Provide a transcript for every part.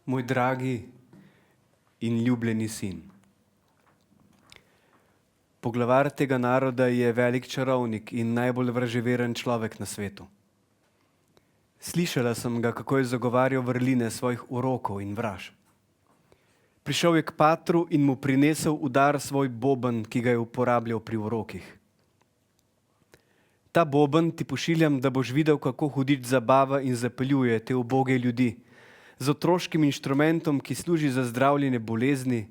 Moj dragi in ljubljeni sin. Poglavar tega naroda je velik čarovnik in najbolj vraževeren človek na svetu. Slišala sem ga, kako je zagovarjal vrline svojih urokov in vraž. Prišel je k patru in mu prinesel v dar svoj boben, ki ga je uporabljal pri urokih. Ta boben ti pošiljam, da boš videl, kako hudič zabava in zapeljuje te uboge ljudi, z otroškim inštrumentom, ki služi za zdravljenje bolezni,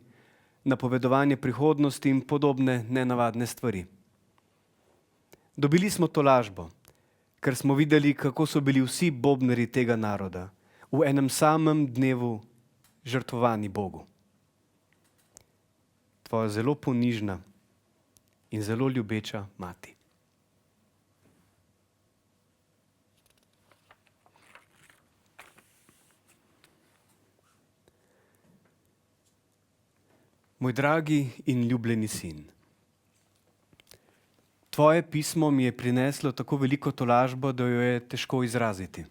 napovedovanje prihodnosti in podobne nenavadne stvari. Dobili smo tolažbo, ker smo videli, kako so bili vsi bobnari tega naroda v enem samem dnevu žrtvovani Bogu. Tvoja zelo ponižna in zelo ljubeča mati. Moj dragi in ljubljeni sin, tvoje pismo mi je prineslo tako veliko tolažbo, da jo je težko izraziti.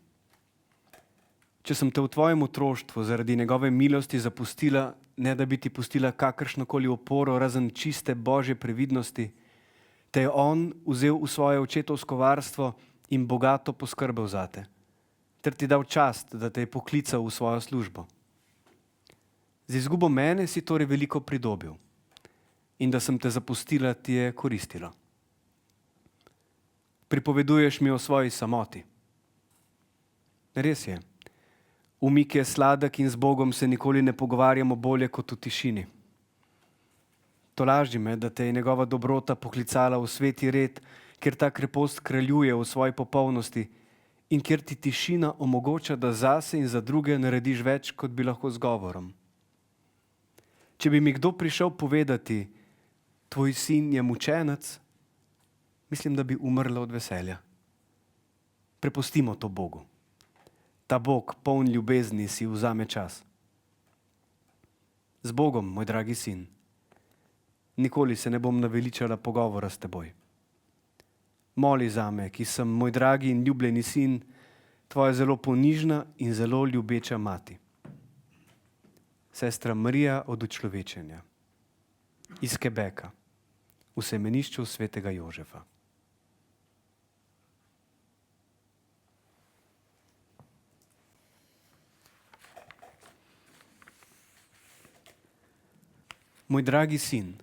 Če sem te v tvojem otroštvu zaradi njegove milosti zapustila, ne da bi ti pustila kakršnokoli oporo, razen čiste božje previdnosti, te je on vzel v svoje očetovsko varstvo in bogato poskrbel zate, ter ti dal čast, da te je poklical v svojo službo. Z izgubo mene si torej veliko pridobil in da sem te zapustila, ti je koristilo. Pripoveduješ mi o svoji samoti. Res je, umik je sladek in z Bogom se nikoli ne pogovarjamo bolje kot v tišini. Tolaži me, da te je njegova dobrota poklicala v sveti red, kjer ta krepost kraljuje v svoji popolnosti in kjer ti tišina omogoča, da zase in za druge narediš več, kot bi lahko z govorom. Če bi mi kdo prišel povedati, tvoj sin je mučenec, mislim, da bi umrla od veselja. Prepustimo to Bogu. Ta Bog, poln ljubezni, si vzame čas. Z Bogom, moj dragi sin, nikoli se ne bom naveličala pogovora s teboj. Moli zame, ki sem, moj dragi in ljubljeni sin, tvoja zelo ponižna in zelo ljubeča mati. Sestra Marija od učlovečenja, iz Quebeca, v semenišču svetega Jožefa. Moj dragi sin,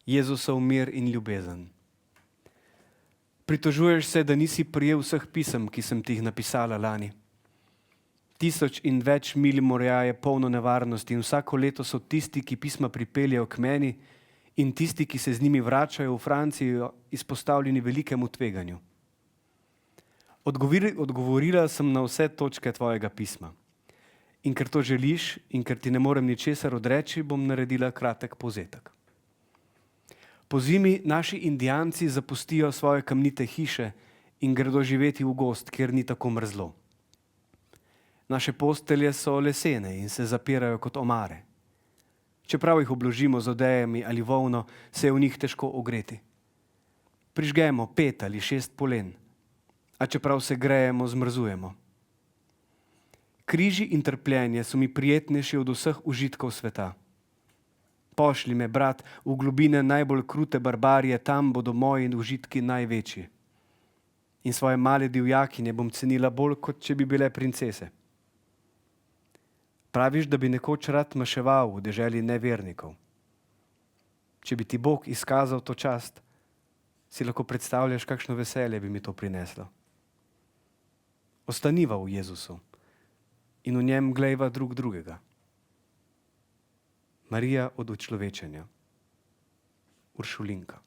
Jezusov mir in ljubezen. Pritožuješ se, da nisi prejel vseh pisem, ki sem ti jih napisala lani. 1000 in več milj morja je polno nevarnosti in vsako leto so tisti, ki pisma pripeljejo k meni, in tisti, ki se z njimi vračajo v Francijo, izpostavljeni velikemu tveganju. Odgovorila sem na vse točke tvojega pisma. In ker to želiš in ker ti ne morem ničesar odreči, bom naredila kratek povzetek. Pozimi naši Indijanci zapustijo svoje kamnite hiše in gredo živeti v gozd, kjer ni tako mrzlo. Naše postelje so lesene in se zapirajo kot omare. Čeprav jih obložimo z odejami ali volno, se je v njih težko ogreti. Prižgemo 5 ali 6 polen, a čeprav se grejemo, zmrzujemo. Križi in trpljenje so mi prijetnejši od vseh užitkov sveta. Pošlji me, brat, v globine najbolj krute barbarije, tam bodo moji užitki največji. In svoje male divjakinje bom cenila bolj, kot če bi bile princese. Praviš, da bi nekoč rad maševal v deželi nevernikov. Če bi ti Bog izkazal to čast, si lahko predstavljaš, kakšno veselje bi mi to prineslo. Ostaniva v Jezusu in v njem glejva drug drugega. Marija od učlovečenja, Uršulinka.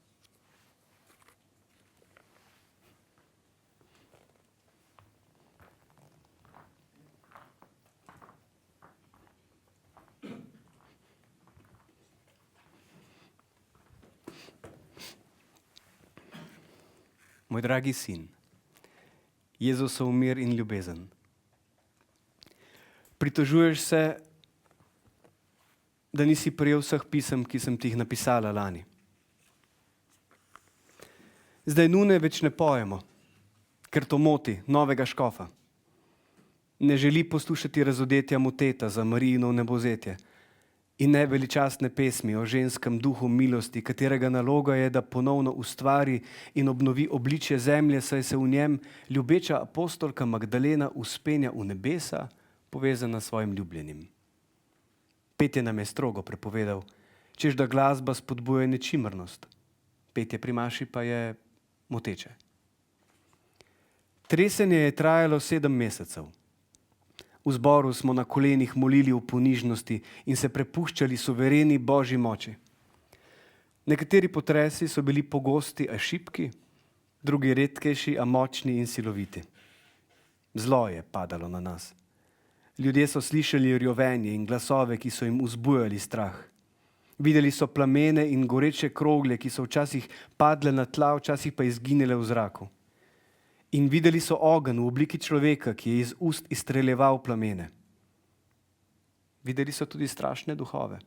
Moj dragi sin, Jezusov mir in ljubezen. Pritožuješ se, da nisi prejel vseh pisem, ki sem ti jih napisala lani. Zdaj nune več ne pojemo, ker to moti novega škofa. Ne želi poslušati razodetja moteta za Marijino vnebovzetje in ne veličastne pesmi o ženskem duhu milosti, katerega naloga je, da ponovno ustvari in obnovi obličje zemlje, saj se v njem ljubeča apostolka Magdalena uspenja v nebesa, povezana s svojim ljubljenim. Petje nam je strogo prepovedal, čež da glasba spodbuja nečimrnost. Petje pri maši pa je moteče. Tresenje je trajalo 7 mesecev. V zboru smo na kolenih molili v ponižnosti in se prepuščali suvereni Božji moči. Nekateri potresi so bili pogosti, a šibki, drugi redkejši, a močni in siloviti. Zlo je padalo na nas. Ljudje so slišali rjovenje in glasove, ki so jim vzbujali strah. Videli so plamene in goreče krogle, ki so včasih padle na tla, včasih pa izginile v zraku. In videli so ogenj v obliki človeka, ki je iz ust izstreljeval plamene. Videli so tudi strašne duhove.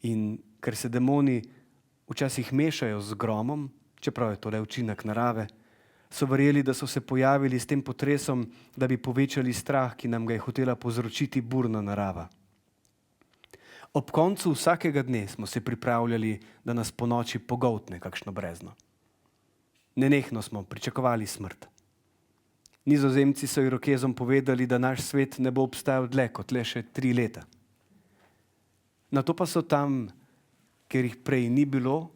In ker se demoni včasih mešajo z gromom, čeprav je to le učinek narave, so verjeli, da so se pojavili s tem potresom, da bi povečali strah, ki nam ga je hotela povzročiti burna narava. Ob koncu vsakega dne smo se pripravljali, da nas ponoči pogoltne kakšno brezno. Nenehno smo pričakovali smrt. Nizozemci so Irokezom povedali, da naš svet ne bo obstajal dlje kot le še 3 leta. Nato pa so tam, kjer jih prej ni bilo,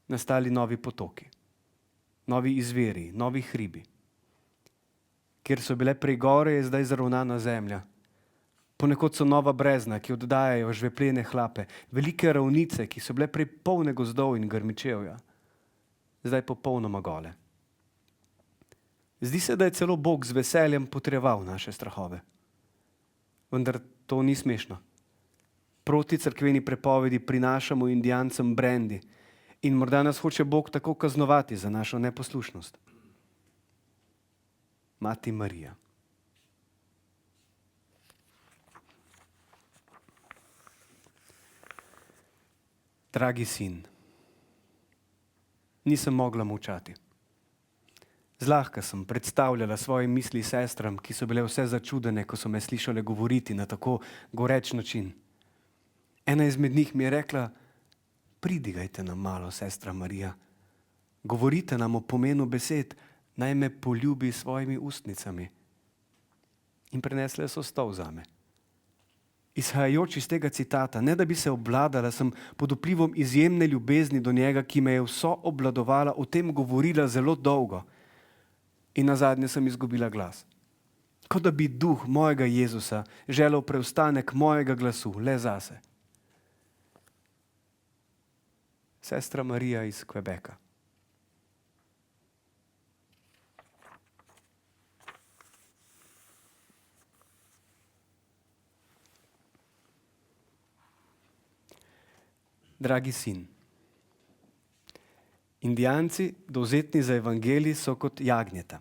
nastali novi potoki, novi izviri, novi hribi. Kjer so bile prej gore, je zdaj zaravnana zemlja. Ponekod so nova brezna, ki oddajajo žveplene hlape, velike ravnice, ki so bile prej polne gozdov in grmičevja, zdaj popolnoma gole. Zdi se, da je celo Bog z veseljem potrjeval naše strahove. Vendar to ni smešno. Proti cerkveni prepovedi prinašamo Indijancem brendi in morda nas hoče Bog tako kaznovati za našo neposlušnost. Mati Marija. Dragi sin, nisem mogla molčati. Zlahka sem predstavljala svoje misli sestram, ki so bile vse začudene, ko so me slišale govoriti na tako goreč način. Ena izmed njih mi je rekla: pridigajte nam malo, sestra Marija. Govorite nam o pomenu besed, naj me poljubi s svojimi ustnicami. In prinesle so stol zame. Izhajajoč iz tega citata, ne da bi se obvladala, sem pod vplivom izjemne ljubezni do njega, ki me je vso obvladovala, o tem govorila zelo dolgo. In nazadnje sem izgubila glas. Kot da bi duh mojega Jezusa želel preostanek mojega glasu le zase. Sestra Marija iz Quebeca. Dragi sin, Indijanci, dovzetni za evangelij, so kot jagnjeta.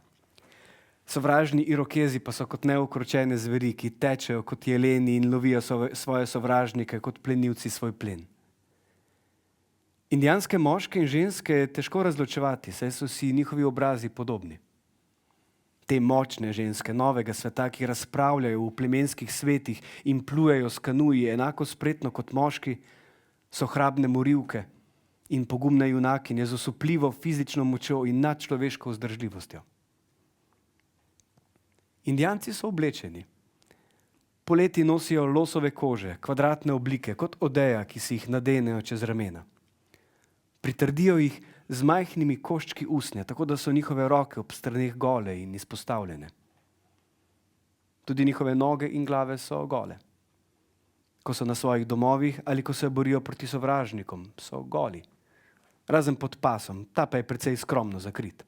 Sovražni Irokezi pa so kot neukročene zveri, ki tečejo kot jeleni in lovijo svoje sovražnike kot plenilci svoj plen. Indijanske moške in ženske je težko razločevati, saj so si njihovi obrazi podobni. Te močne ženske novega sveta, ki razpravljajo v plemenskih svetih in plujejo s kanuji enako spretno kot moški, so hrabne morilke in pogumne junakinje z osupljivo fizično močjo in nadčloveško vzdržljivostjo. Indijanci so oblečeni. Poleti nosijo losove kože, kvadratne oblike, kot odeja, ki si jih nadenejo čez ramena. Pritrdijo jih z majhnimi koščki usnja, tako da so njihove roke ob straneh gole in izpostavljene. Tudi njihove noge in glave so gole. Ko so na svojih domovih ali ko se borijo proti sovražnikom, so goli. Razen pod pasom, ta pa je precej skromno zakrit.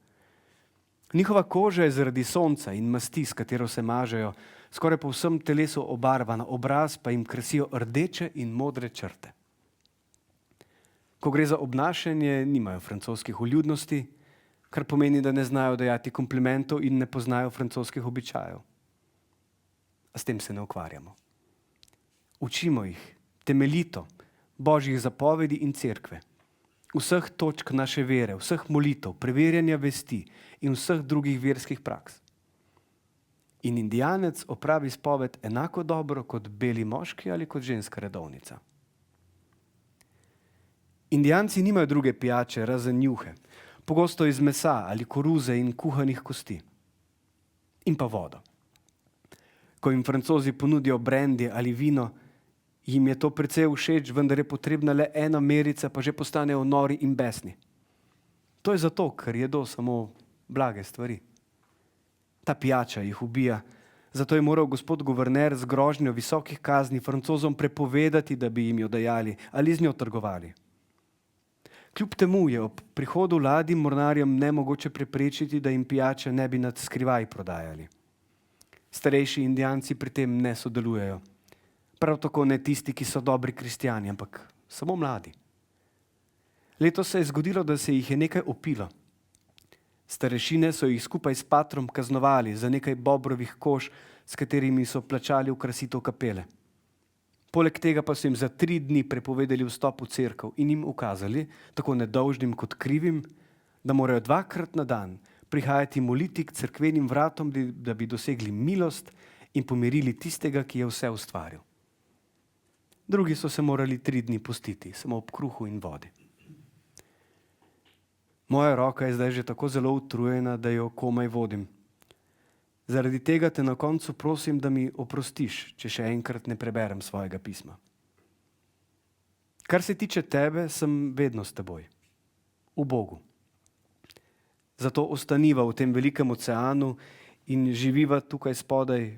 Njihova koža je zaradi sonca in masti, s katero se mažejo, skoraj po vsem telesu obarvana, obraz pa jim krasijo rdeče in modre črte. Ko gre za obnašanje, nimajo francoskih vljudnosti, kar pomeni, da ne znajo dajati komplimentov in ne poznajo francoskih običajev. A s tem se ne ukvarjamo. Učimo jih temeljito Božjih zapovedi in cerkve, vseh točk naše vere, vseh molitev, preverjanja vesti in vseh drugih verskih praks. In indijanec opravi spoved enako dobro kot beli moški ali kot ženska redovnica. Indijanci nimajo druge pijače, razen juhe, pogosto iz mesa ali koruze in kuhanih kosti. In pa vodo. Ko jim Francozi ponudijo brandy ali vino, jim je to precej všeč, vendar je potrebna le ena merica, pa že postanejo nori in besni. To je zato, ker jedo samo blage stvari. Ta pijača jih ubija, zato je moral gospod guverner z grožnjo visokih kazni Francozom prepovedati, da bi jim jo dajali ali z njo trgovali. Kljub temu je ob prihodu ladij mornarjem nemogoče preprečiti, da jim pijače ne bi nad skrivaj prodajali. Starejši indijanci pri tem ne sodelujejo. Prav tako ne tisti, ki so dobri kristjani, ampak samo mladi. Letos se je zgodilo, da se jih je nekaj opilo. Starešine so jih skupaj s patrom kaznovali za nekaj bobrovih kož, s katerimi so plačali okrasitev kapele. Poleg tega pa so jim za 3 dni prepovedali vstop v cerkev in jim ukazali, tako nedolžnim kot krivim, da morajo 2-krat na dan prihajati moliti k cerkvenim vratom, da bi dosegli milost in pomirili tistega, ki je vse ustvaril. Drugi so se morali 3 dni postiti, samo ob kruhu in vodi. Moja roka je zdaj že tako zelo utrujena, da jo komaj vodim. Zaradi tega te na koncu prosim, da mi oprostiš, če še enkrat ne preberem svojega pisma. Kar se tiče tebe, sem vedno s teboj. V Bogu. Zato ostaniva v tem velikem oceanu in živiva tukaj spodaj,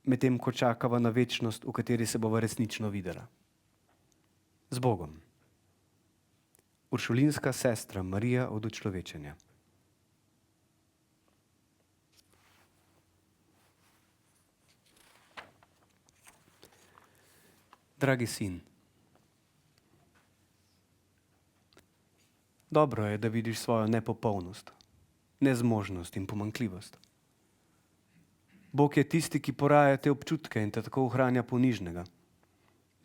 medtem ko čakava na večnost, v kateri se bova resnično videla. Z Bogom. Uršulinska sestra Marija od učlovečenja. Dragi sin, dobro je, da vidiš svojo nepopolnost, nezmožnost in pomanjkljivost. Bog je tisti, ki poraja te občutke in te tako ohranja ponižnega,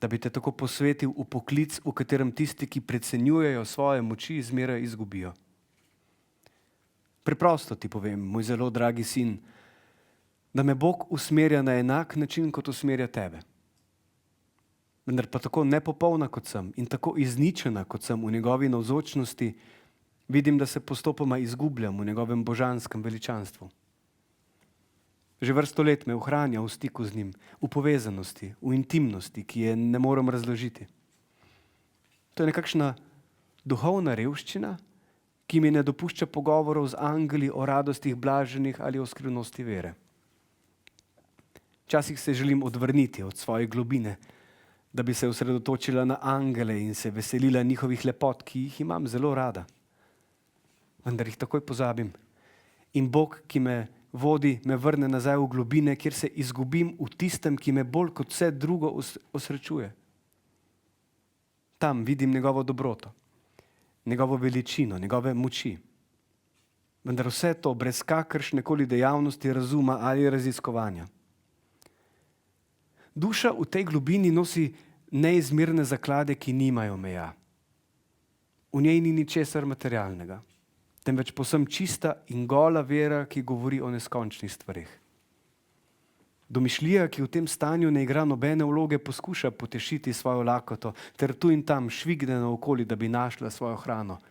da bi te tako posvetil v poklic, v katerem tisti, ki precenjujejo svoje moči, zmeraj izgubijo. Preprosto ti povem, moj zelo dragi sin, da me Bog usmerja na enak način, kot usmerja tebe. Vendar pa tako nepopolna kot sem in tako izničena kot sem v njegovi navzočnosti, vidim, da se postopoma izgubljam v njegovem božanskem veličanstvu. Že vrsto let me ohranja v stiku z njim, v povezanosti, v intimnosti, ki je ne morem razložiti. To je nekakšna duhovna revščina, ki mi ne dopušča pogovorov z angeli o radostih blaženih ali o skrivnosti vere. Včasih se želim odvrniti od svoje globine, da bi se osredotočila na angele in se veselila njihovih lepot, ki jih imam zelo rada. Vendar jih takoj pozabim. In Bog, ki me vodi, me vrne nazaj v globine, kjer se izgubim v tistem, ki me bolj kot vse drugo osrečuje. Tam vidim njegovo dobroto, njegovo veličino, njegove moči. Vendar vse to brez kakršnekoli dejavnosti, razuma ali raziskovanja. Duša v tej globini nosi neizmerne zaklade, ki nimajo meja. V njej ni ničesar materialnega, temveč povsem čista in gola vera, ki govori o neskončnih stvareh. Domišljija, ki v tem stanju ne igra nobene vloge, poskuša potešiti svojo lakoto, ter tu in tam švigne naokoli, da bi našla svojo hrano.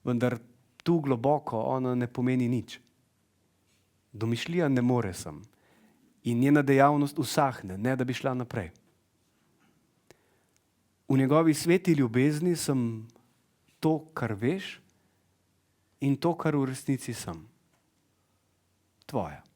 Vendar tu globoko ona ne pomeni nič. Domišljija ne more sem. In njena dejavnost usahne, ne da bi šla naprej. V njegovi sveti ljubezni sem to, kar veš, in to, kar v resnici sem. Tvoja.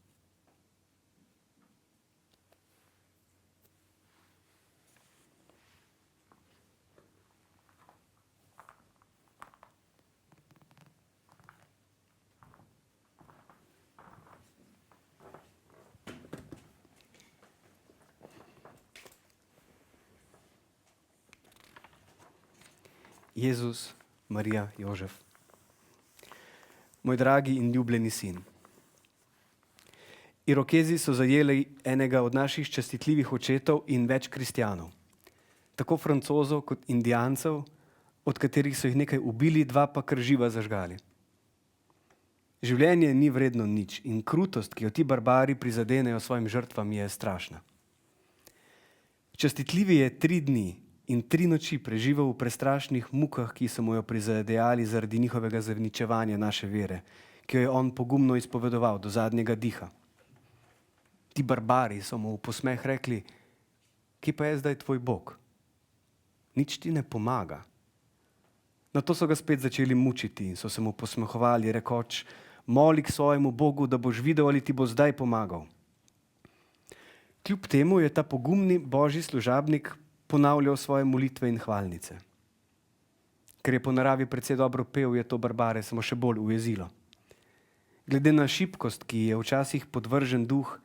Jezus, Marija, Jožef. Moj dragi in ljubljeni sin. Irokezi so zajeli enega od naših častitljivih očetov in več kristjanov. Tako Francozov kot Indijancev, od katerih so jih nekaj ubili, 2 pa kar živa zažgali. Življenje ni vredno nič in krutost, ki jo ti barbari prizadenejo svojim žrtvam, je strašna. Častitljivi je 3 dni in 3 noči preživel v prestrašnih mukah, ki so mu jo prizadejali zaradi njihovega zavničevanja naše vere, ki jo je on pogumno izpovedoval do zadnjega diha. Ti barbari so mu v posmeh rekli: kje pa je zdaj tvoj Bog? Nič ti ne pomaga. Nato so ga spet začeli mučiti in so se mu posmehovali, rekoč: moli k svojemu Bogu, da boš videl, ali ti bo zdaj pomagal. Kljub temu je ta pogumni božji služabnik ponavljal svoje molitve in hvalnice. Ker je po naravi precej dobro pel, je to barbare samo še bolj ujezilo. Glede na šibkost, ki je včasih podvržen duh,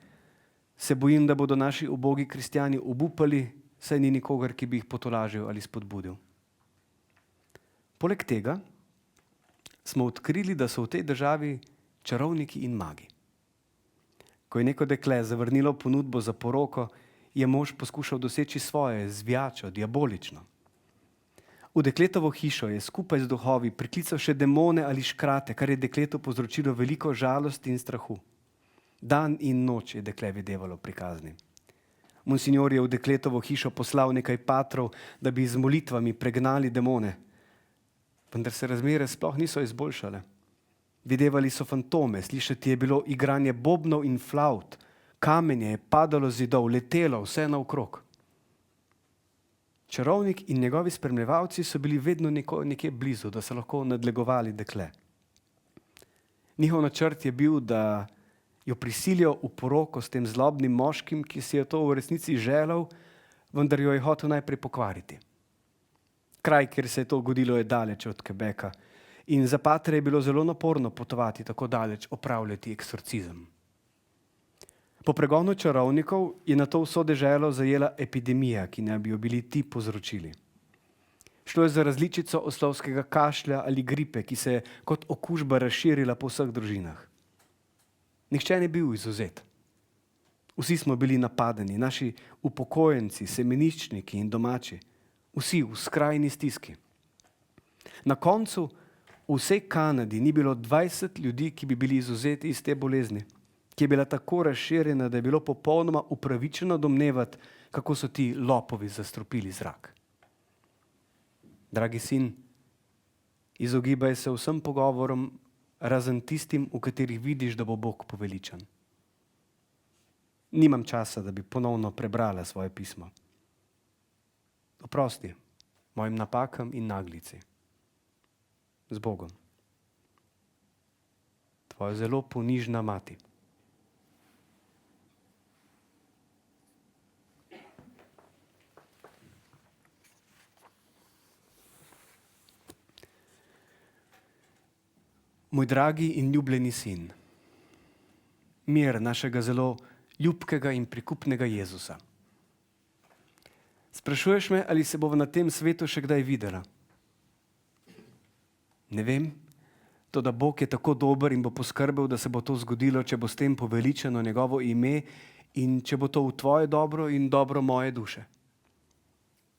se bojim, da bodo naši ubogi kristjani obupali, saj ni nikogar, ki bi jih potolažil ali spodbudil. Poleg tega smo odkrili, da so v tej državi čarovniki in magi. Ko je neko dekle zavrnilo ponudbo za poroko, je mož poskušal doseči svoje, zvijačo, diabolično. V dekletovo hišo je skupaj z duhovi priklical še demone ali škrate, kar je dekletu povzročilo veliko žalosti in strahu. Dan in noč je dekle videvalo prikazni. Monsignor je v dekletovo hišo poslal nekaj patrov, da bi z molitvami pregnali demone, vendar se razmere sploh niso izboljšale. Videvali so fantome, slišati je bilo igranje bobnov in flavt, kamenje je padalo z zidov, letelo vse naokrog. Čarovnik in njegovi spremljevalci so bili vedno nekje blizu, da so lahko nadlegovali dekle. Njihov načrt je bil, da jo prisilijo v poroko s tem zlobnim moškim, ki si je to v resnici želel, vendar jo je hotel najprej pokvariti. Kraj, kjer se je to godilo, je daleč od Quebeca in za patre je bilo zelo naporno potovati tako daleč, opravljati eksorcizem. Po pregonu čarovnikov je nato vso deželo zajela epidemija, ki naj bi jo bili ti povzročili. Šlo je za različico oslovskega kašlja ali gripe, ki se je kot okužba razširila po vseh družinah. Nihče ni bil izvzet. Vsi smo bili napadeni, naši upokojenci, semeniščniki in domači. Vsi v skrajni stiski. Na koncu v vsej Kanadi ni bilo 20 ljudi, ki bi bili izvzeti iz te bolezni, ki je bila tako razširjena, da je bilo popolnoma upravičeno domnevati, kako so ti lopovi zastrupili zrak. Dragi sin, izogibaj se vsem pogovorom, razen tistim, v katerih vidiš, da bo Bog poveličan. Nimam časa, da bi ponovno prebrala svoje pismo. Oprosti mojim napakam in naglici. Z Bogom. Tvoja zelo ponižna mati. Moj dragi in ljubljeni sin, mir našega zelo ljubkega in prikupnega Jezusa. Sprašuješ me, ali se bova na tem svetu še kdaj videla? Ne vem, toda Bog je tako dober in bo poskrbel, da se bo to zgodilo, če bo s tem poveličeno njegovo ime in če bo to v tvoje dobro in dobro moje duše.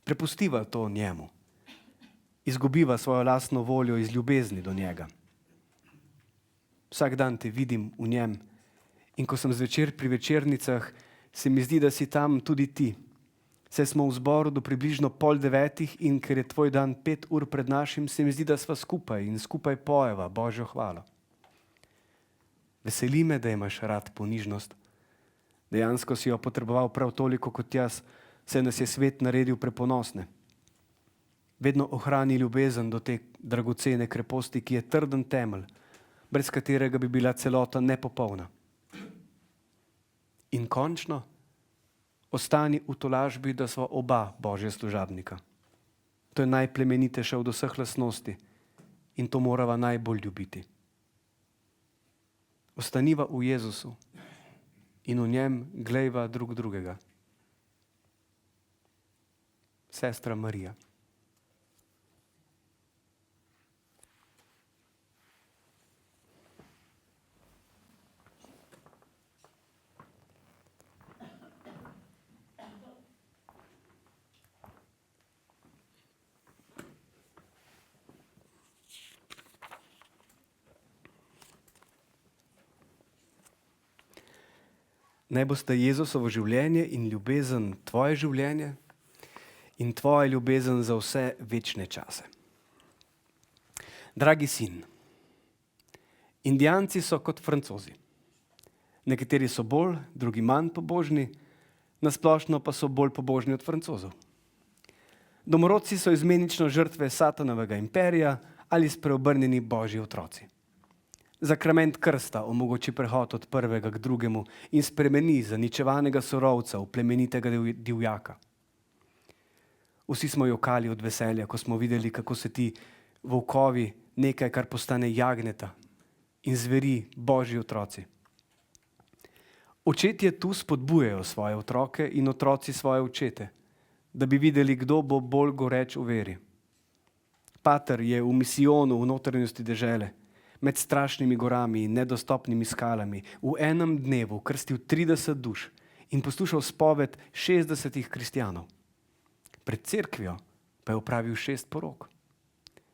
Prepustiva to njemu. Izgubiva svojo lastno voljo iz ljubezni do njega. Vsak dan te vidim v njem in ko sem zvečer pri večernicah, se mi zdi, da si tam tudi ti. Saj smo v zboru do približno 8:30 in ker je tvoj dan 5 ur pred našim, se mi zdi, da sva skupaj in skupaj pojeva Božjo hvalo. Veseli me, da imaš rad ponižnost. Dejansko si jo potreboval prav toliko kot jaz, saj nas je svet naredil preponosne. Vedno ohrani ljubezen do te dragocene kreposti, ki je trden temelj, brez katerega bi bila celota nepopolna. In končno, ostani v tolažbi, da sva oba Božja služabnika. To je najplemenitejša od vseh lastnosti in to morava najbolj ljubiti. Ostaniva v Jezusu in v njem glejva drug drugega. Sestra Marija. Naj bosta Jezusovo življenje in ljubezen tvoje življenje in tvoja ljubezen za vse večne čase. Dragi sin, Indijanci so kot Francozi. Nekateri so bolj, drugi manj pobožni, nasplošno pa so bolj pobožni od Francozov. Domorodci so izmenično žrtve Satanovega imperija ali spreobrnjeni božji otroci. Zakrament krsta omogoči prehod od prvega k drugemu in spremeni zaničevanega sorovca v plemenitega divjaka. Vsi smo jokali od veselja, ko smo videli, kako se ti volkovi, nekaj, kar postane jagnjeta, in zveri, božji otroci. Očetje tu spodbujajo svoje otroke in otroci svoje očete, da bi videli, kdo bo bolj goreč v veri. Pater je v misijonu v notranjosti dežele, med strašnimi gorami in nedostopnimi skalami, v enem dnevu krstil 30 duš in poslušal spoved 60 kristjanov. Pred cerkvijo pa je opravil 6 porok.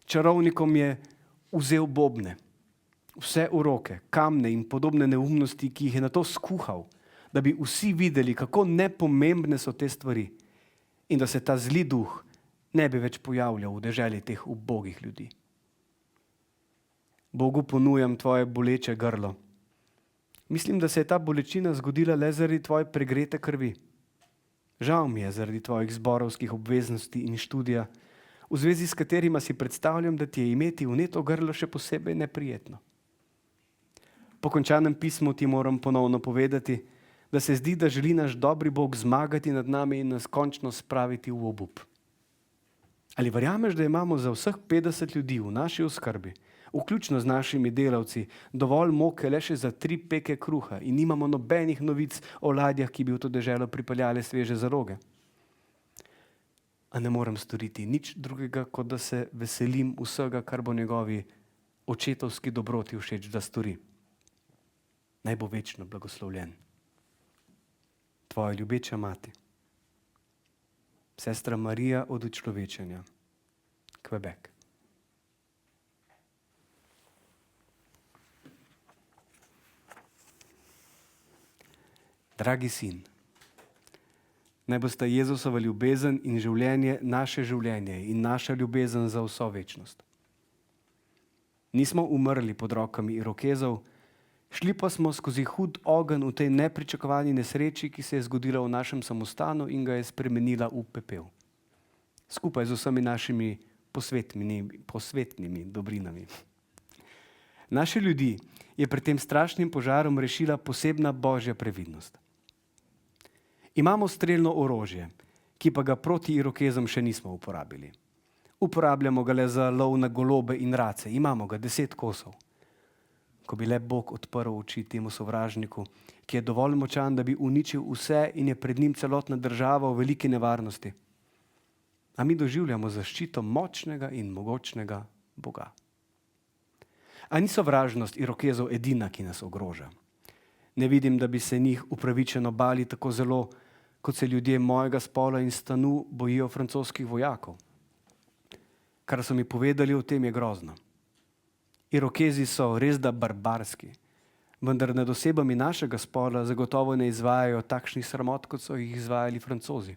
Čarovnikom je vzel bobne, vse uroke, kamne in podobne neumnosti, ki jih je nato skuhal, da bi vsi videli, kako nepomembne so te stvari in da se ta zli duh ne bi več pojavljal v deželi teh ubogih ljudi. Bogu ponujam tvoje boleče grlo. Mislim, da se je ta bolečina zgodila le zaradi tvoje pregrete krvi. Žal mi je zaradi tvojih zborovskih obveznosti in študija, v zvezi s katerima si predstavljam, da ti je imeti vneto grlo še posebej neprijetno. Po končanem pismu ti moram ponovno povedati, da se zdi, da želi naš dobri Bog zmagati nad nami in nas končno spraviti v obup. Ali verjameš, da imamo za vseh 50 ljudi v naši oskrbi, vključno z našimi delavci, dovolj moke le še za 3 peke kruha in nimamo nobenih novic o ladjah, ki bi v to deželo pripeljale sveže zaloge? A ne morem storiti nič drugega, kot da se veselim vsega, kar bo njegovi očetovski dobroti všeč, da stori. Naj bo večno blagoslovljen. Tvoja ljubeča mati, sestra Marija od učlovečenja, Quebec. Dragi sin, naj bosta Jezusova ljubezen in življenje naše življenje in naša ljubezen za vso večnost. Nismo umrli pod rokami Irokezov, šli pa smo skozi hud ogenj v tej nepričakovani nesreči, ki se je zgodila v našem samostanu in ga je spremenila v pepel. Skupaj z vsemi našimi posvetnimi dobrinami. Naše ljudi je pred tem strašnim požarom rešila posebna božja previdnost. Imamo strelno orožje, ki pa ga proti Irokezom še nismo uporabili. Uporabljamo ga le za lov na golobe in race. Imamo ga 10 kosov. Ko bi le Bog odprl oči temu sovražniku, ki je dovolj močan, da bi uničil vse in je pred njim celotna država v veliki nevarnosti. A mi doživljamo zaščito močnega in mogočnega Boga. A ni sovražnost Irokezov edina, ki nas ogroža? Ne vidim, da bi se njih upravičeno bali tako zelo, kot se ljudje mojega spola in stanu bojijo francoskih vojakov. Kar so mi povedali o tem, je grozno. Irokezi so res da barbarski, vendar nad osebami našega spola zagotovo ne izvajajo takšnih sramot, kot so jih izvajali Francozi.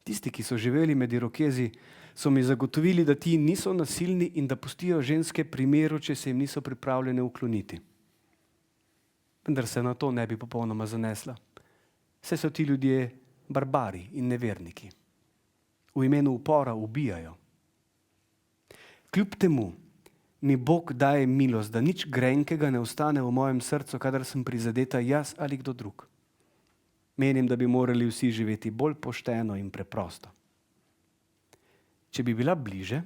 Tisti, ki so živeli med Irokezi, so mi zagotovili, da ti niso nasilni in da pustijo ženske pri miru, če se jim niso pripravljene ukloniti. Vendar se na to ne bi popolnoma zanesla. Saj so ti ljudje barbari in neverniki. V imenu upora ubijajo. Kljub temu mi Bog daje milost, da nič grenkega ne ostane v mojem srcu, kadar sem prizadeta jaz ali kdo drug. Menim, da bi morali vsi živeti bolj pošteno in preprosto. Če bi bila bliže,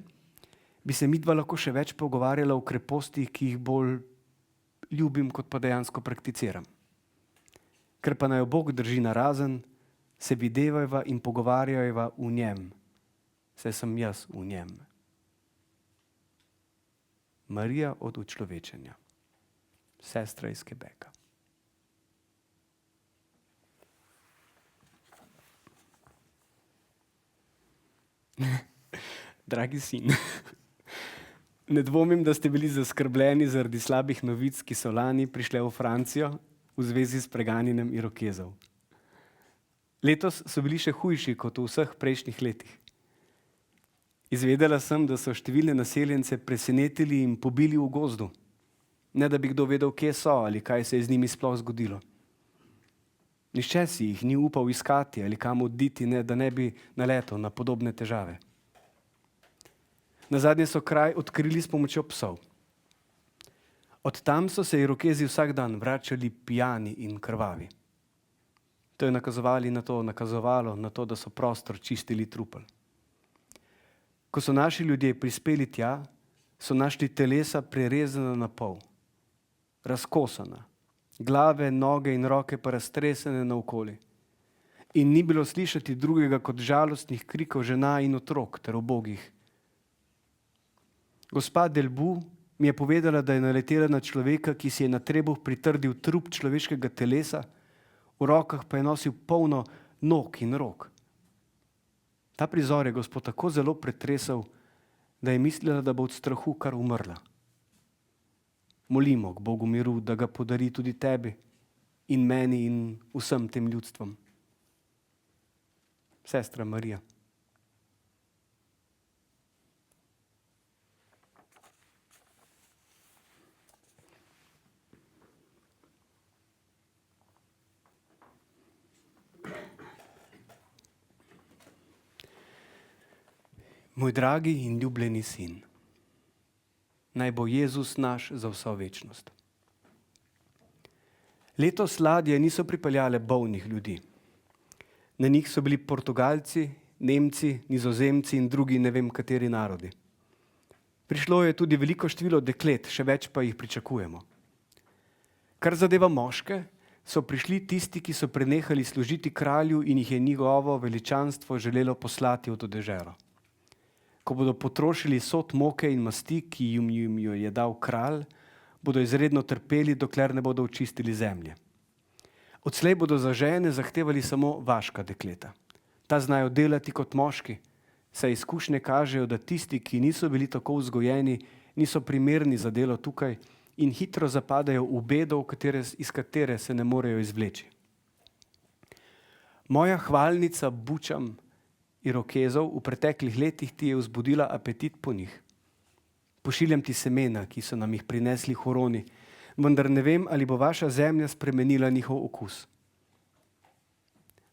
bi se midva lahko še več pogovarjala o krepostih, ki jih bolj ljubim, kot pa dejansko prakticiram. Ker pa naj Bog drži narazen, se videvajva in pogovarjajva v njem, saj sem jaz v njem. Marija od učlovečenja, sestra iz Quebeca. Dragi sin, ne dvomim, da ste bili zaskrbljeni zaradi slabih novic, ki so lani prišle v Francijo v zvezi s preganjanjem irokezov. Letos so bili še hujši kot v vseh prejšnjih letih. Izvedela sem, da so številne naseljence presenetili in pobili v gozdu, ne da bi kdo vedel, kje so ali kaj se je z njimi sploh zgodilo. Nihče si jih ni upal iskati ali kam oditi, da ne bi naletel na podobne težave. Nazadnje so kraj odkrili s pomočjo psov. Od tam so se irokezi vsak dan vračali pijani in krvavi. To je nakazovalo na to, da so prostor čistili trupel. Ko so naši ljudje prispeli tja, so našli telesa prerezana na pol, razkosana, glave, noge in roke pa raztresene naokoli. In ni bilo slišati drugega kot žalostnih krikov žena in otrok ter ubogih. Gospa Delbu mi je povedala, da je naletela na človeka, ki si je na trebuh pritrdil trup človeškega telesa, v rokah pa je nosil polno nog in rok. Ta prizor je Gospod tako zelo pretresel, da je mislila, da bo od strahu kar umrla. Molimo k Bogu miru, da ga podari tudi tebi in meni in vsem tem ljudstvom. Sestra Marija. Moj dragi in ljubljeni sin, naj bo Jezus naš za vso večnost. Letos ladje niso pripeljale bolnih ljudi. Na njih so bili Portugalci, Nemci, Nizozemci in drugi ne vem kateri narodi. Prišlo je tudi veliko število deklet, še več pa jih pričakujemo. Kar zadeva moške, so prišli tisti, ki so prenehali služiti kralju in jih je njegovo veličanstvo želelo poslati v to deželo. Ko bodo potrošili sod moke in masti, ki jim jo je dal kralj, bodo izredno trpeli, dokler ne bodo očistili zemlje. Odslej bodo za žene zahtevali samo vaška dekleta. Ta znajo delati kot moški, saj izkušnje kažejo, da tisti, ki niso bili tako vzgojeni, niso primerni za delo tukaj in hitro zapadajo v bedo, iz katere se ne morejo izvleči. Moja hvalnica bučam irokezov v preteklih letih ti je vzbudila apetit po njih. Pošiljam ti semena, ki so nam jih prinesli Huroni, vendar ne vem, ali bo vaša zemlja spremenila njihov okus.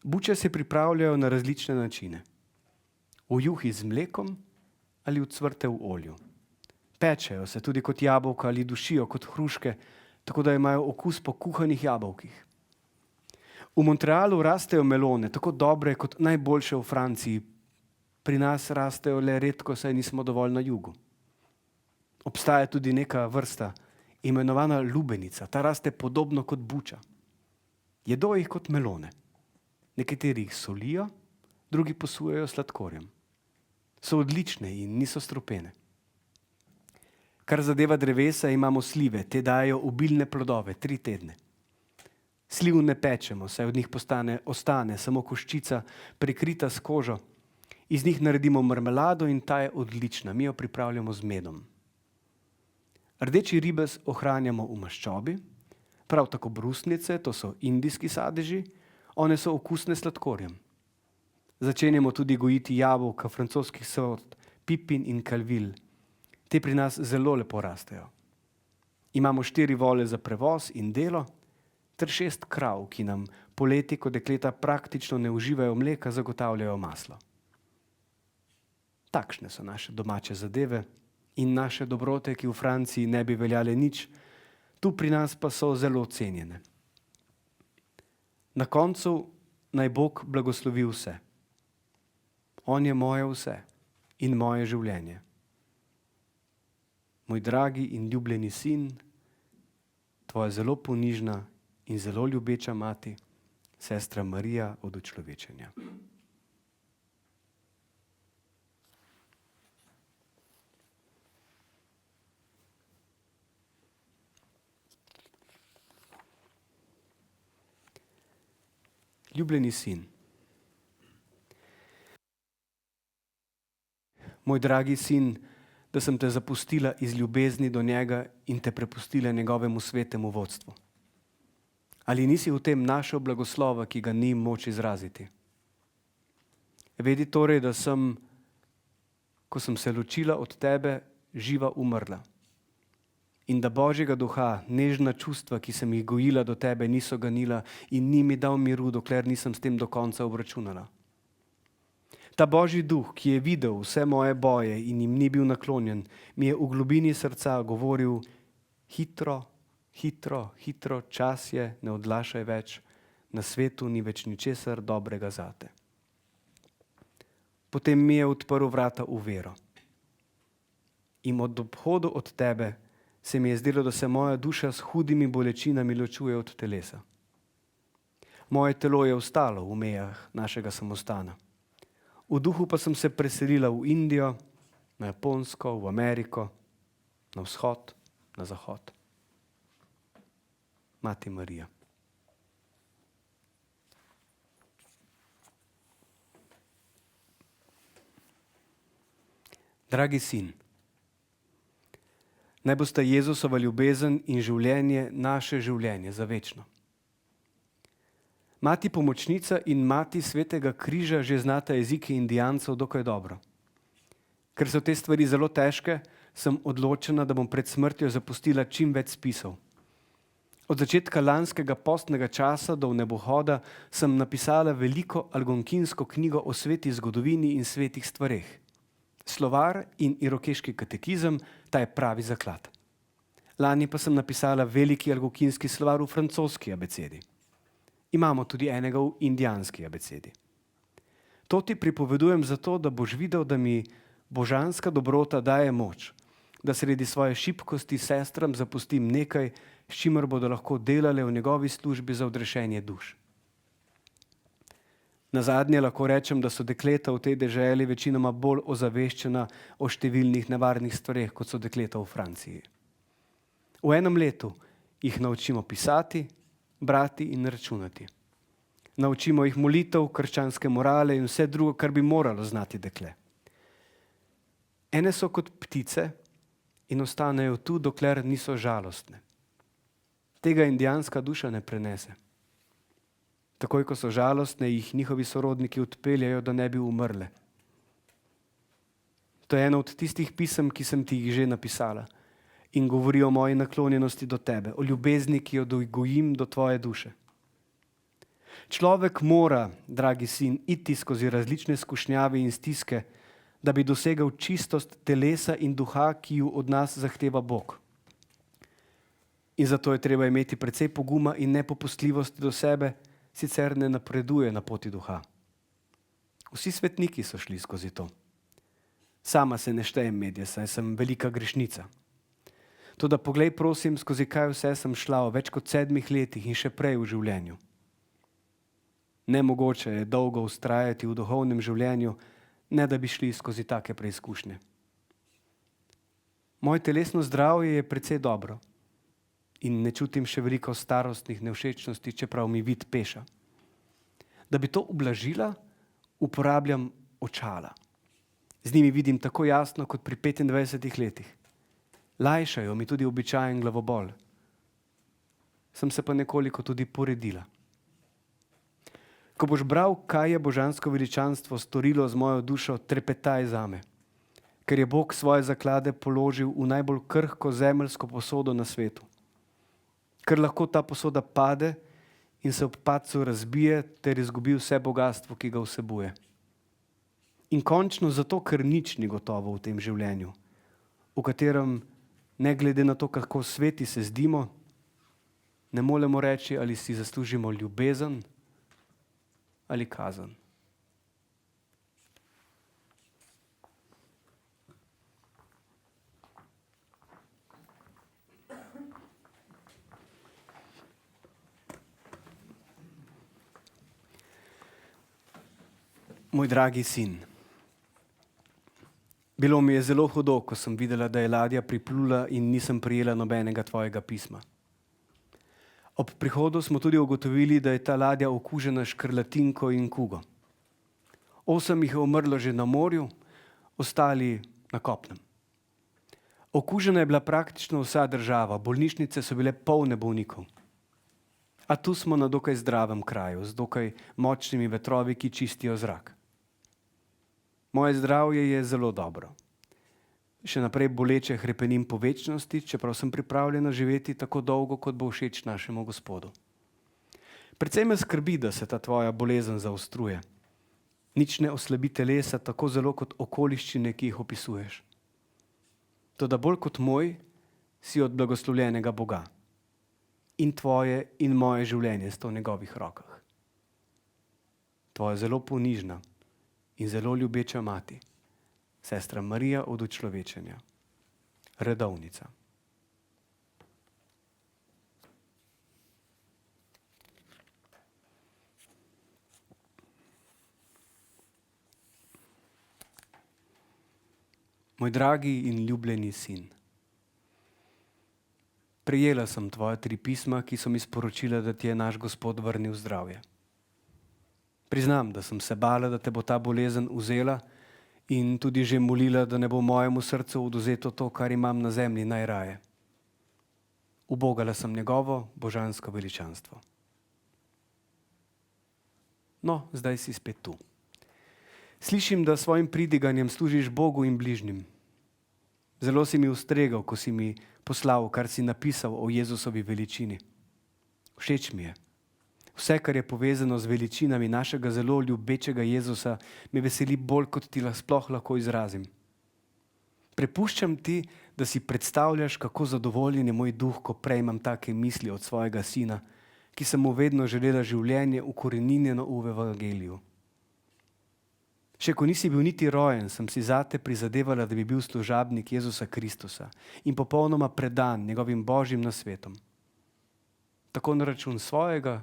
Buče se pripravljajo na različne načine. V juhi z mlekom ali ucvrte v olju. Pečejo se tudi kot jabolka ali dušijo kot hruške, tako da imajo okus po kuhanih jabolkih. V Montrealu rastejo melone, tako dobre kot najboljše v Franciji. Pri nas rastejo le redko, saj nismo dovolj na jugu. Obstaja tudi neka vrsta, imenovana lubenica. Ta raste podobno kot buča. Jedo jih kot melone. Nekateri jih solijo, drugi posujejo s sladkorjem. So odlične in niso strupene. Kar zadeva drevesa, imamo slive, te dajo obilne plodove 3 tedne. Sliv ne pečemo, saj od njih ostane samo koščica prekrita s kožo. Iz njih naredimo marmelado in ta je odlična, mi jo pripravljamo z medom. Rdeči ribez ohranjamo v maščobi, prav tako brusnice, to so indijski sadeži, one so okusne s sladkorjem. Začenjamo tudi gojiti jabolka francoskih sort, pipin in kalvil. Te pri nas zelo lepo rastejo. Imamo 4 vole za prevoz in delo, ter 6 krav, ki nam poleti, ko dekleta praktično ne uživajo mleka, zagotavljajo maslo. Takšne so naše domače zadeve in naše dobrote, ki v Franciji ne bi veljale nič, tu pri nas pa so zelo cenjene. Na koncu naj Bog blagoslovi vse. On je moje vse in moje življenje. Moj dragi in ljubljeni sin, tvoja zelo ponižna in zelo ljubeča mati, sestra Marija od učlovečenja. Ljubljeni sin, moj dragi sin, da sem te zapustila iz ljubezni do njega in te prepustila njegovemu svetemu vodstvu. Ali nisi v tem našel blagoslova, ki ga ni moč izraziti? Vedi torej, da sem, ko sem se ločila od tebe, živa umrla. In da Božjega duha, nežna čustva, ki sem jih gojila do tebe, niso ganila in ni mi dal miru, dokler nisem s tem do konca obračunala. Ta Božji duh, ki je videl vse moje boje in jim ni bil naklonjen, mi je v globini srca govoril: hitro, hitro, hitro, čas je, ne odlašaj več, na svetu ni več ničesar dobrega zate. Potem mi je odprl vrata v vero. In od odhodu od tebe se mi je zdelo, da se moja duša s hudimi bolečinami ločuje od telesa. Moje telo je ostalo v mejah našega samostana. V duhu pa sem se preselila v Indijo, na Japonsko, v Ameriko, na vzhod, na zahod. Mati Marija. Dragi sin, naj bosta Jezusova ljubezen in življenje naše življenje za večno. Mati pomočnica in mati svetega križa že znata jezike Indijancev dokaj dobro. Ker so te stvari zelo težke, sem odločena, da bom pred smrtjo zapustila čim več spisov. Od začetka lanskega postnega časa do vnebohoda sem napisala veliko algonkinsko knjigo o sveti zgodovini in svetih stvareh. Slovar in irokeški katekizem, ta je pravi zaklad. Lani pa sem napisala veliki algonkinski slovar v francoski abecedi. Imamo tudi enega v indijanski abecedi. To ti pripovedujem zato, da boš videl, da mi božanska dobrota daje moč, da sredi svoje šibkosti sestram zapustim nekaj, s čimer bodo lahko delale v njegovi službi za odrešenje duš. Nazadnje lahko rečem, da so dekleta v tej deželi večinoma bolj ozaveščena o številnih nevarnih stvareh, kot so dekleta v Franciji. V enem letu jih naučimo pisati, brati in računati. Naučimo jih molitev, krščanske morale in vse drugo, kar bi moralo znati dekle. Ene so kot ptice in ostanejo tu, dokler niso žalostne. Tega indijanska duša ne prenese. Takoj, ko so žalostne, jih njihovi sorodniki odpeljajo, da ne bi umrle. To je eno od tistih pisem, ki sem ti jih že napisala in govori o moji naklonjenosti do tebe, o ljubezni, ki jo dogojim do tvoje duše. Človek mora, dragi sin, iti skozi različne skušnjave in stiske, da bi dosegal čistost telesa in duha, ki ju od nas zahteva Bog. In zato je treba imeti precej poguma in nepopustljivosti do sebe, sicer ne napreduje na poti duha. Vsi svetniki so šli skozi to. Sama se ne štejem medje, saj sem velika grešnica. Toda poglej, prosim, skozi kaj vse sem šla v več kot 7 letih in še prej v življenju. Nemogoče je dolgo vztrajati v duhovnem življenju, ne da bi šli skozi take preizkušnje. Moje telesno zdravje je precej dobro in ne čutim še veliko starostnih nevšečnosti, čeprav mi vid peša. Da bi to ublažila, uporabljam očala. Z njimi vidim tako jasno kot pri 25 letih. Lajšajo mi tudi običajen glavobol. Sem se pa nekoliko tudi poredila. Ko boš bral, kaj je božansko veličanstvo storilo z mojo dušo, trepetaj zame, ker je Bog svoje zaklade položil v najbolj krhko zemeljsko posodo na svetu. Ker lahko ta posoda pade in se ob padcu razbije ter izgubi vse bogastvo, ki ga vsebuje. In končno zato, ker nič ni gotovo v tem življenju, v katerem, ne glede na to, kako sveti se zdimo, ne moremo reči, ali si zaslužimo ljubezen ali kazen. Moj dragi sin, bilo mi je zelo hudo, ko sem videla, da je ladja priplula in nisem prijela nobenega tvojega pisma. Ob prihodu smo tudi ugotovili, da je ta ladja okužena s škrlatinko in kugo. 8 jih je umrlo že na morju, ostali na kopnem. Okužena je bila praktično vsa država, bolnišnice so bile polne bolnikov. A tu smo na dokaj zdravem kraju, z dokaj močnimi vetrovi, ki čistijo zrak. Moje zdravje je zelo dobro. Še naprej boleče hrepenim po večnosti, čeprav sem pripravljena živeti tako dolgo, kot bo všeč našemu Gospodu. Predvsej me skrbi, da se ta tvoja bolezen zaostruje. Nič ne oslabi telesa tako zelo kot okoliščine, ki jih opisuješ. Toda bolj kot moj, si od blagoslovljenega Boga. In tvoje in moje življenje sta v njegovih rokah. Tvoja zelo ponižna in zelo ljubeča mati, sestra Marija od učlovečenja, redovnica. Moj dragi in ljubljeni sin, prejela sem tvoja 3 pisma, ki so mi sporočila, da ti je naš Gospod vrnil zdravje. Priznam, da sem se bala, da te bo ta bolezen vzela in tudi že molila, da ne bo mojemu srcu oduzeto to, kar imam na zemlji najraje. Ubogala sem njegovo božansko veličanstvo. No, zdaj si spet tu. Slišim, da svojim pridiganjem služiš Bogu in bližnjim. Zelo si mi ustregal, ko si mi poslal, kar si napisal o Jezusovi veličini. Všeč mi je. Vse, kar je povezano z veličinami našega zelo ljubečega Jezusa, me veseli bolj, kot ti sploh lahko izrazim. Prepuščam ti, da si predstavljaš, kako zadovoljen je moj duh, ko prejmem take misli od svojega sina, ki sem mu vedno želela življenje ukoreninjeno v evangeliju. Še ko nisi bil niti rojen, sem si zate prizadevala, da bi bil služabnik Jezusa Kristusa in popolnoma predan njegovim božjim nasvetom. Tako na račun svojega,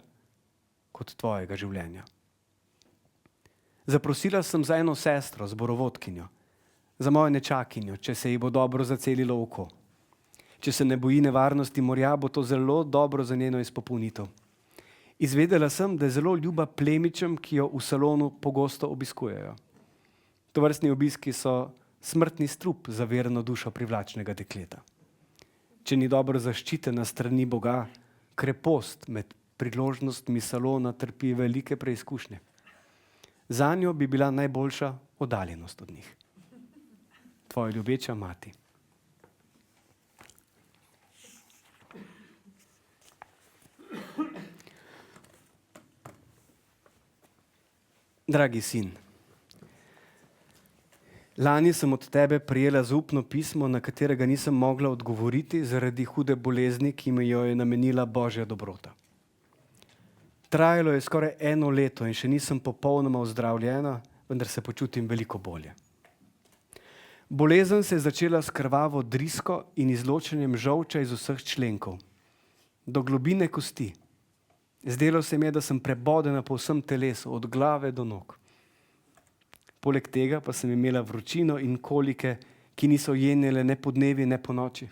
kot tvojega življenja. Zaprosila sem za eno sestro, zborovodkinjo, za mojo nečakinjo, če se ji bo dobro zacelilo oko. Če se ne boji nevarnosti morja, bo to zelo dobro za njeno izpopolnitev. Izvedela sem, da je zelo ljuba plemičem, ki jo v salonu pogosto obiskujejo. Tovrstni obiski so smrtni strup za verno dušo privlačnega dekleta. Če ni dobro zaščitena strani Boga, krepost med priložnostmi salona trpi velike preizkušnje. Zanjo bi bila najboljša oddaljenost od njih. Tvoja ljubeča mati. Dragi sin, lani sem od tebe prejela zaupno pismo, na katerega nisem mogla odgovoriti zaradi hude bolezni, ki mi jo je namenila Božja dobrota. Trajalo je skoraj 1 leto in še nisem popolnoma ozdravljena, vendar se počutim veliko bolje. Bolezen se je začela s krvavo drisko in izločanjem žolča iz vseh členkov, do globine kosti. Zdelo se mi je, da sem prebodena po vsem telesu, od glave do nog. Poleg tega pa sem imela vročino in kolike, ki niso jenjele ne po dnevi, ne po noči.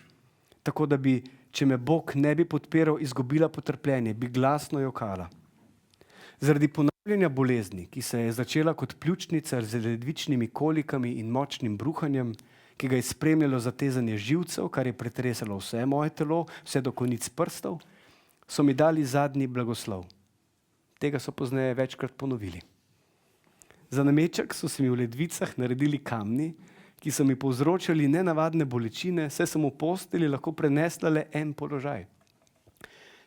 Tako da bi, če me Bog ne bi podpiral, izgubila potrpljenje, bi glasno jokala. Zaradi ponavljanja bolezni, ki se je začela kot pljučnica z ledvičnimi kolikami in močnim bruhanjem, ki ga je spremljalo zatezanje živcev, kar je pretresalo vse moje telo, vse do konic prstov, so mi dali zadnji blagoslov. Tega so pozneje večkrat ponovili. Za nameček so se mi v ledvicah naredili kamni, ki so mi povzročali nenavadne bolečine, saj sem v postelji lahko prenesla le en položaj.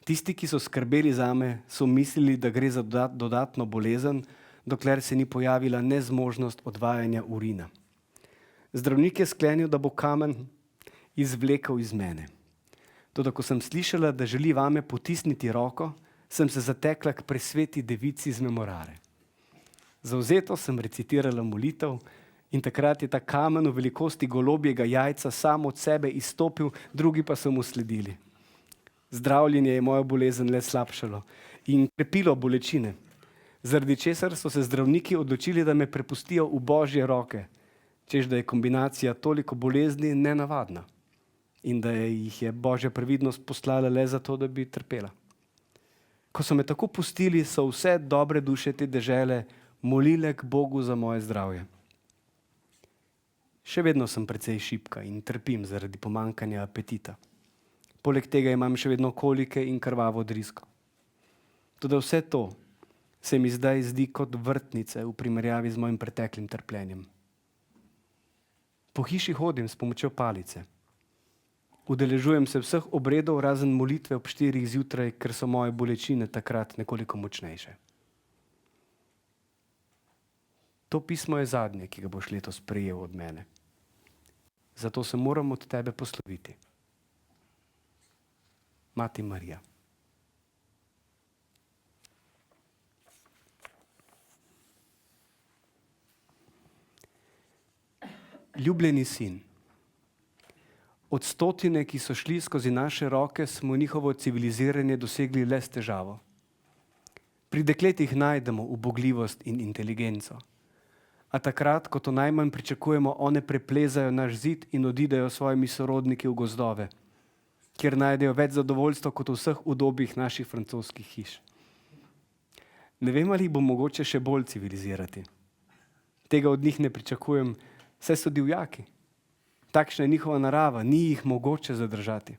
Tisti, ki so skrbeli zame, so mislili, da gre za dodatno bolezen, dokler se ni pojavila nezmožnost odvajanja urina. Zdravnik je sklenil, da bo kamen izvlekel iz mene. Toda ko sem slišala, da želi vame potisniti roko, sem se zatekla k presveti devici z Memorare. Zavzeto sem recitirala molitev in takrat je ta kamen v velikosti golobjega jajca sam od sebe izstopil, drugi pa so mu sledili. Zdravljenje je mojo bolezen le slabšalo in krepilo bolečine, zaradi česar so se zdravniki odločili, da me prepustijo v Božje roke, češ da je kombinacija toliko bolezni nenavadna in da jih je Božja previdnost poslala le zato, da bi trpela. Ko so me tako pustili, so vse dobre duše te dežele molile k Bogu za moje zdravje. Še vedno sem precej šibka in trpim zaradi pomanjkanja apetita. Poleg tega imam še vedno kolike in krvavo drisko. Toda vse to se mi zdaj zdi kot vrtnice v primerjavi z mojim preteklim trpljenjem. Po hiši hodim s pomočjo palice. Udeležujem se vseh obredov razen molitve ob 4 zjutraj, ker so moje bolečine takrat nekoliko močnejše. To pismo je zadnje, ki ga boš letos prejel od mene. Zato se moram od tebe posloviti. Mati Marija. Ljubljeni sin, od stotine, ki so šli skozi naše roke, smo njihovo civiliziranje dosegli le s težavo. Pri dekletih najdemo ubogljivost in inteligenco. A takrat, ko to najmanj pričakujemo, one preplezajo naš zid in odidejo s svojimi sorodniki v gozdove, kjer najdejo več zadovoljstva kot v vseh udobjih naših francoskih hiš. Ne vem, ali jih bo mogoče še bolj civilizirati. Tega od njih ne pričakujem, saj so divjaki. Takšna je njihova narava, ni jih mogoče zadržati.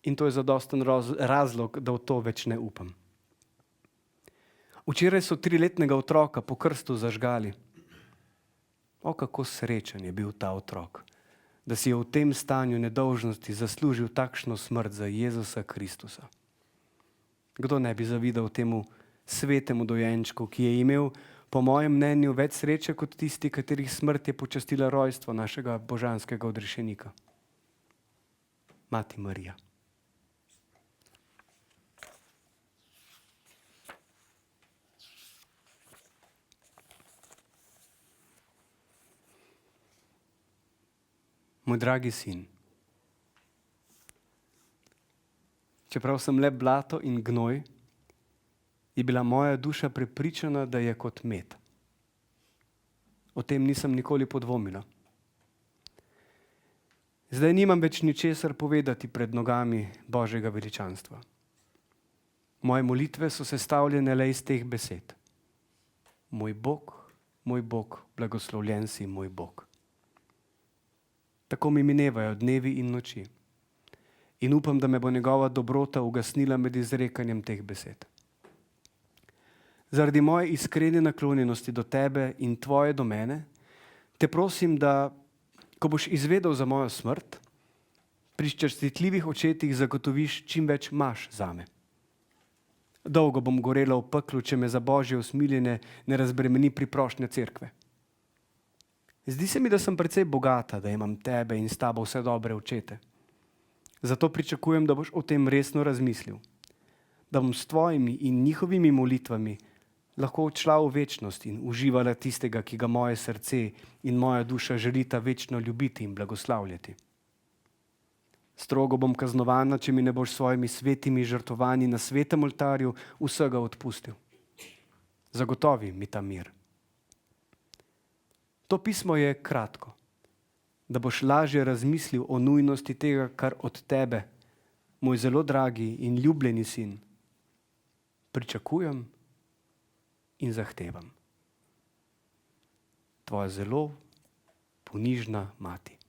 In to je zadosten razlog, da v to več ne upam. Včeraj so 3-letnega otroka po krstu zažgali. O, kako srečen je bil ta otrok, da si je v tem stanju nedolžnosti zaslužil takšno smrt za Jezusa Kristusa. Kdo ne bi zavidal temu svetemu dojenčku, ki je imel po mojem mnenju več sreče kot tisti, katerih smrt je počastila rojstvo našega božanskega odrešenika. Mati Marija. Moj dragi sin, čeprav sem le blato in gnoj, je bila moja duša prepričana, da je kot med. O tem nisem nikoli podvomila. Zdaj nimam več ničesar povedati pred nogami Božjega veličanstva. Moje molitve so sestavljene le iz teh besed. Moj Bog, blagoslovljen si moj Bog. Tako mi minevajo dnevi in noči. In upam, da me bo njegova dobrota ugasnila med izrekanjem teh besed. Zaradi moje iskrene naklonjenosti do tebe in tvoje do mene, te prosim, da, ko boš izvedel za mojo smrt, pri častitljivih očetih zagotoviš čim več imaš zame. Dolgo bom gorela v peklu, če me za Božje usmiljenje ne razbremeni priprošnja cerkve. Zdi se mi, da sem precej bogata, da imam tebe in s tabo vse dobre očete. Zato pričakujem, da boš o tem resno razmislil. Da bom s tvojimi in njihovimi molitvami lahko odšla v večnost in uživala tistega, ki ga moje srce in moja duša želita večno ljubiti in blagoslavljati. Strogo bom kaznovana, če mi ne boš s svojimi svetimi žrtvovanji na svetem oltarju vsega odpustil. Zagotovi mi ta mir. To pismo je kratko, da boš lažje razmislil o nujnosti tega, kar od tebe, moj zelo dragi in ljubljeni sin, pričakujem in zahtevam. Tvoja zelo ponižna mati.